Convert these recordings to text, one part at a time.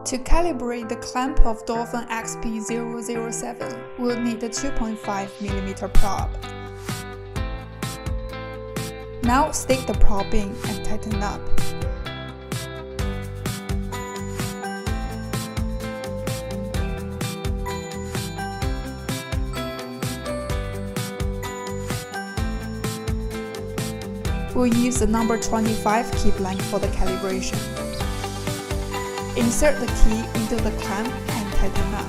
To calibrate the clamp of Dolphin XP007, we'll need a 2.5mm probe. Now stick the probe in and tighten up. We'll use the number 25 key blank for the calibration. Insert the key into the clamp and tighten up.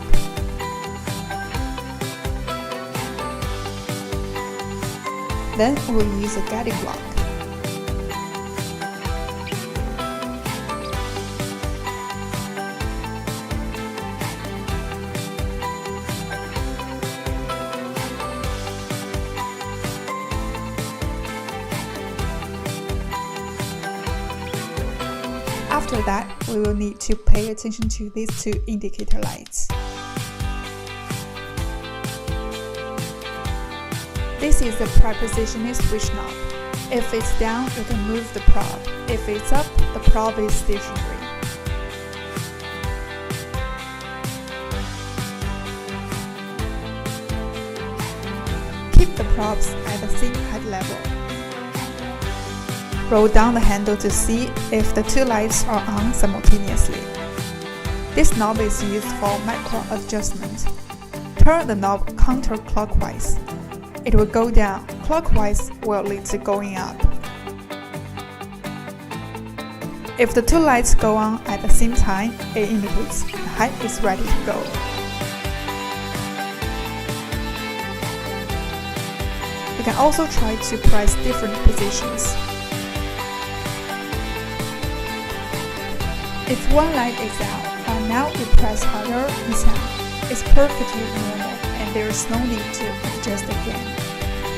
Then we'll use a guiding block. After that, we will need to pay attention to these two indicator lights. This is the prepositioning switch knob. If it's down, you can move the probe. If it's up, the probe is stationary. Keep the probes at the same height level. Roll down the handle to see if the two lights are on simultaneously. This knob is used for macro adjustment. Turn the knob counterclockwise. It will go down. Clockwise will lead to going up. If the two lights go on at the same time, it indicates the height is ready to go. You can also try to press different positions. If one light is out, and now you press harder, it's out. It's perfectly normal, and there is no need to adjust again.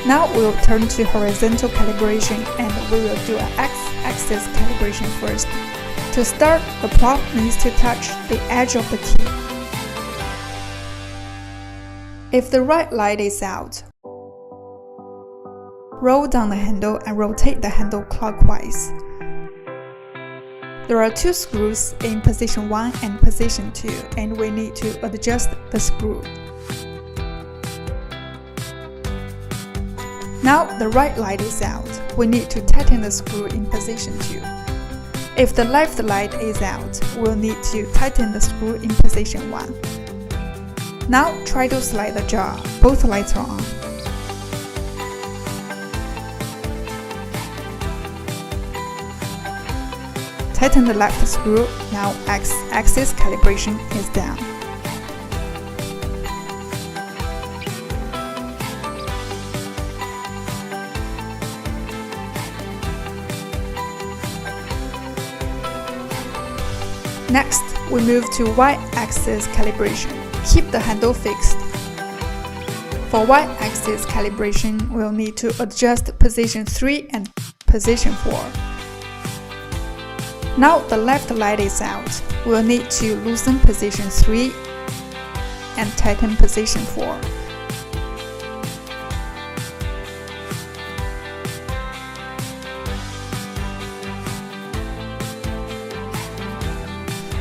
Now we'll turn to horizontal calibration, and we will do an X-axis calibration first. To start, the probe needs to touch the edge of the key. If the right light is out, roll down the handle and rotate the handle clockwise. There are two screws in position 1 and position 2, and we need to adjust the screw. Now the right light is out. We need to tighten the screw in position 2. If the left light is out, we'll need to tighten the screw in position 1. Now try to slide the jar. Both lights are on. Tighten the left screw. Now X-axis calibration is down. Next, we move to Y-axis calibration. Keep the handle fixed. For Y-axis calibration, we'll need to adjust position 3 and position 4. Now the left light is out. We'll need to loosen position 3 and tighten position 4.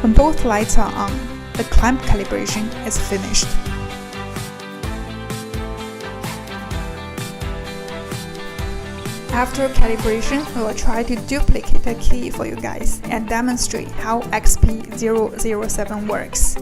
When both lights are on, the clamp calibration is finished. After calibration, we will try to duplicate the key for you guys and demonstrate how XP007 works.